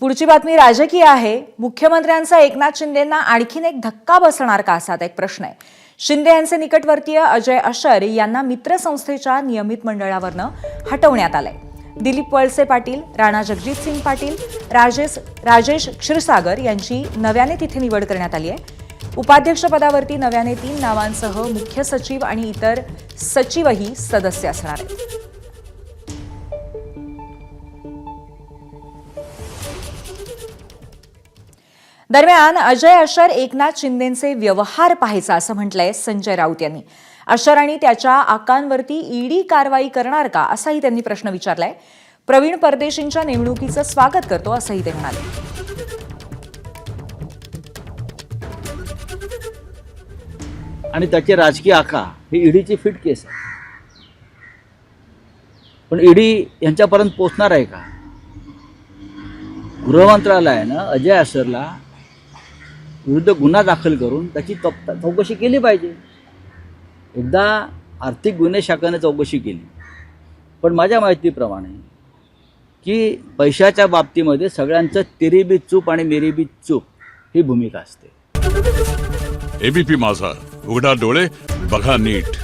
पुढची बातमी राजकीय आहे। मुख्यमंत्र्यांचा एकनाथ शिंदेंना आणखीन एक धक्का बसणार का असा एक प्रश्न आहे। शिंदे यांचे निकटवर्तीय अजय अशर यांना मित्रसंस्थेच्या नियमित मंडळावरनं हटवण्यात आलंय। दिलीप वळसे पाटील, राणा जगजितसिंग पाटील, राजेश क्षीरसागर यांची नव्याने तिथे निवड करण्यात आली आहे। उपाध्यक्षपदावरती नव्याने 3 नावांसह मुख्य सचिव आणि इतर सचिवही सदस्य असणार आहेत। दरम्यान अजय अशर एकनाथ शिंदेंचे व्यवहार पाहायचा असं म्हटलंय संजय राऊत यांनी। अशर आणि त्याच्या आकांवरती ईडी कारवाई करणार का असाही त्यांनी प्रश्न विचारलाय। प्रवीण परदेशींच्या नेमणुकीचं स्वागत करतो असंही ते म्हणाले। आणि त्याचे राजकीय आका ही ईडीची फिट केस आहे, पण ईडी यांच्यापर्यंत पोहोचणार आहे का? गृह मंत्रालयानं अजय अशरला विरुद्ध गुन्हा दाखल करून त्याची चौकशी केली पाहिजे। एकदा आर्थिक गुन्हे शाखेने चौकशी केली, पण माझ्या माहितीप्रमाणे की पैशाच्या बाबतीमध्ये सगळ्यांचं तेरी बी चूप आणि मेरी बी चूप ही भूमिका असते। एबीपी माझा, उघडा डोळे बघा नीट।